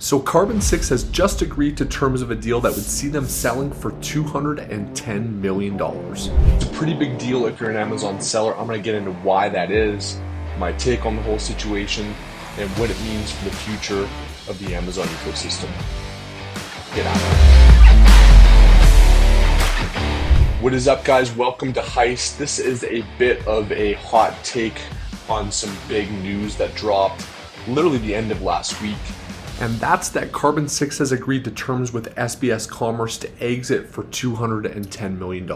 So Carbon6 has just agreed to terms of a deal that would see them selling for $210 million. It's a pretty big deal if you're an Amazon seller. I'm going to get into why that is, my take on the whole situation, and what it means for the future of the Amazon ecosystem. Get out of it. What is up, guys? Welcome to Heist. This is a bit of a hot take on some big news that dropped literally the end of last week. And that's that Carbon6 has agreed to terms with SPS Commerce to exit for $210 million.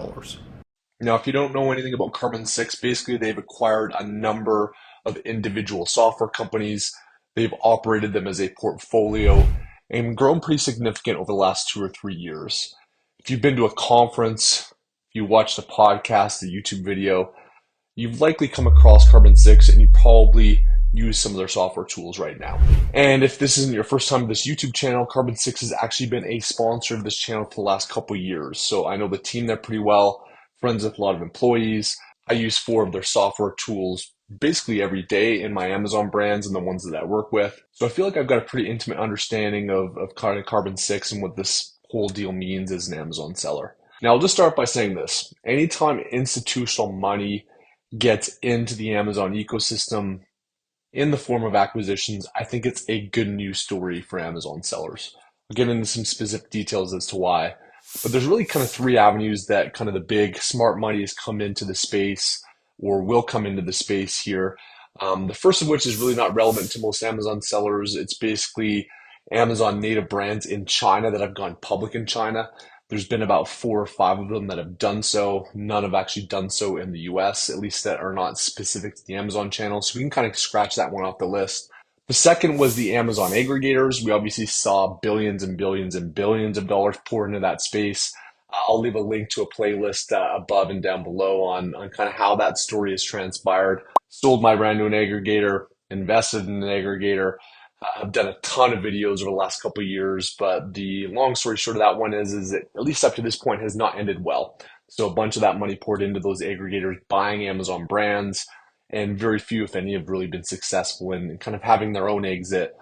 Now, if you don't know anything about Carbon6, basically they've acquired a number of individual software companies. They've operated them as a portfolio and grown pretty significant over the last 2 or 3 years. If you've been to a conference, if you watched a podcast, a YouTube video, you've likely come across Carbon6 and you probably use some of their software tools right now. And if this isn't your first time to this YouTube channel, Carbon6 has actually been a sponsor of this channel for the last couple of years. So I know the team there pretty well, friends with a lot of employees. I use 4 of their software tools basically every day in my Amazon brands and the ones that I work with. So I feel like I've got a pretty intimate understanding of kind of Carbon6 and what this whole deal means as an Amazon seller. Now I'll just start by saying this. Anytime institutional money gets into the Amazon ecosystem in the form of acquisitions, I think it's a good news story for Amazon sellers. I'll get into some specific details as to why, but there's really kind of 3 avenues that kind of the big smart money has come into the space or will come into the space here. The first of which is really not relevant to most Amazon sellers. It's basically Amazon native brands in China that have gone public in China. There's been about 4 or 5 of them that have done so. None have actually done so in the US, at least that are not specific to the Amazon channel. So we can kind of scratch that one off the list. The second was the Amazon aggregators. We obviously saw billions and billions and billions of dollars pour into that space. I'll leave a link to a playlist above and down below on kind of how that story has transpired. Sold my brand to an aggregator, invested in an aggregator. I've done a ton of videos over the last couple of years, but the long story short of that one is that at least up to this point has not ended well. So a bunch of that money poured into those aggregators buying Amazon brands, and very few, if any, have really been successful in kind of having their own exit,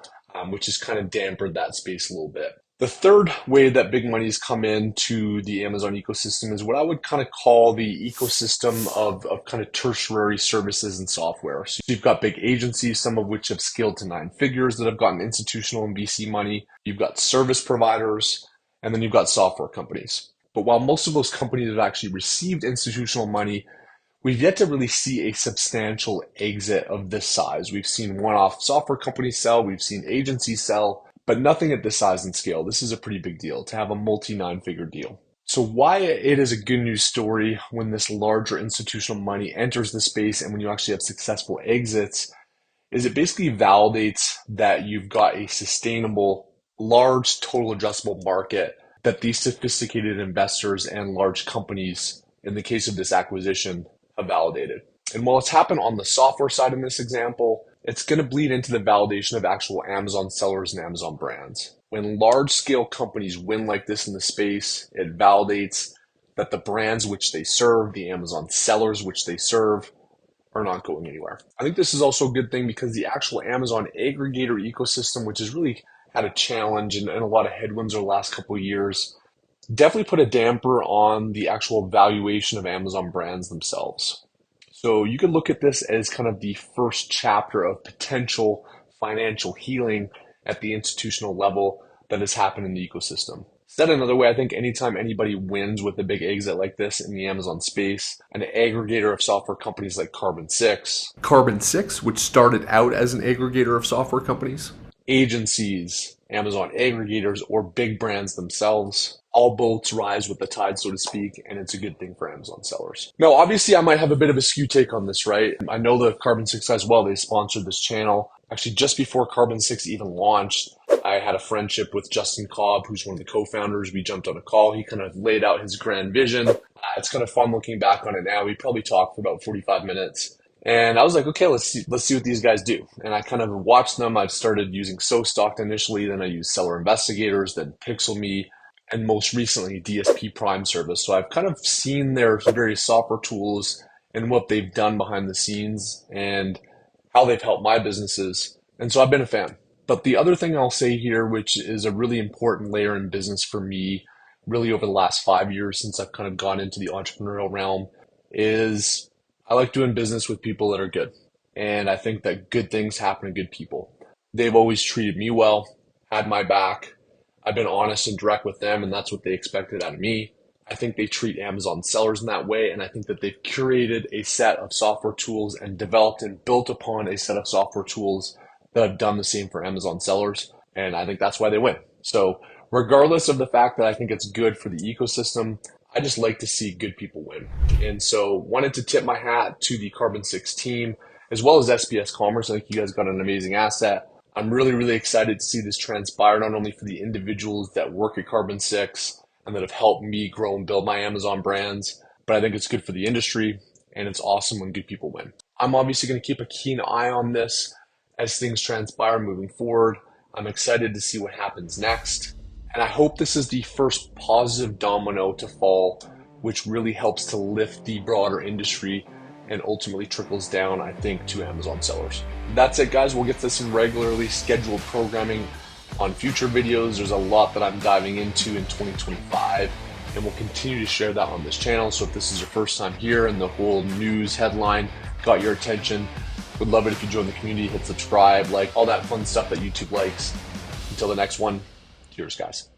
which has kind of dampened that space a little bit. The third way that big money has come into the Amazon ecosystem is what I would kind of call the ecosystem of kind of tertiary services and software. So you've got big agencies, some of which have scaled to 9 figures that have gotten institutional and VC money. You've got service providers, and then you've got software companies. But while most of those companies have actually received institutional money, we've yet to really see a substantial exit of this size. We've seen one-off software companies sell, we've seen agencies sell, but nothing at this size and scale. This is a pretty big deal to have a multi-9-figure deal. So why it is a good news story when this larger institutional money enters the space and when you actually have successful exits is it basically validates that you've got a sustainable, large total addressable market that these sophisticated investors and large companies, in the case of this acquisition, have validated. And while it's happened on the software side in this example, it's going to bleed into the validation of actual Amazon sellers and Amazon brands. When large-scale companies win like this in the space, it validates that the brands which they serve, the Amazon sellers which they serve, are not going anywhere. I think this is also a good thing because the actual Amazon aggregator ecosystem, which has really had a challenge and a lot of headwinds over the last couple of years, definitely put a damper on the actual valuation of Amazon brands themselves. So you can look at this as kind of the first chapter of potential financial healing at the institutional level that has happened in the ecosystem. Said another way, I think anytime anybody wins with a big exit like this in the Amazon space, an aggregator of software companies like Carbon6, which started out as an aggregator of software companies, agencies, Amazon aggregators, or big brands themselves, all boats rise with the tide, so to speak, and it's a good thing for Amazon sellers. Now, obviously, I might have a bit of a skew take on this, right? I know the Carbon6 guys well. They sponsored this channel. Actually, just before Carbon6 even launched, I had a friendship with Justin Cobb, who's one of the co-founders. We jumped on a call. He kind of laid out his grand vision. It's kind of fun looking back on it now. We probably talked for about 45 minutes. And I was like, okay, let's see what these guys do. And I kind of watched them. I started using SoStock initially, then I used Seller Investigators, then PixelMe, and most recently DSP Prime service. So I've kind of seen their various software tools and what they've done behind the scenes and how they've helped my businesses. And so I've been a fan. But the other thing I'll say here, which is a really important layer in business for me, really over the last 5 years since I've kind of gone into the entrepreneurial realm, is I like doing business with people that are good. And I think that good things happen to good people. They've always treated me well, had my back. I've been honest and direct with them, and that's what they expected out of me. I think they treat Amazon sellers in that way, and I think that they've curated a set of software tools and developed and built upon a set of software tools that have done the same for Amazon sellers, and I think that's why they win. So regardless of the fact that I think it's good for the ecosystem, I just like to see good people win. And so wanted to tip my hat to the Carbon6 team, as well as SPS Commerce. I think you guys got an amazing asset. I'm really, really excited to see this transpire, not only for the individuals that work at Carbon6 and that have helped me grow and build my Amazon brands, but I think it's good for the industry, and it's awesome when good people win. I'm obviously going to keep a keen eye on this as things transpire moving forward. I'm excited to see what happens next. And I hope this is the first positive domino to fall, which really helps to lift the broader industry and ultimately trickles down, I think, to Amazon sellers. That's it, guys. We'll get to some regularly scheduled programming on future videos. There's a lot that I'm diving into in 2025, and we'll continue to share that on this channel. So if this is your first time here and the whole news headline got your attention, would love it if you join the community, hit subscribe, like all that fun stuff that YouTube likes. Until the next one, cheers, guys.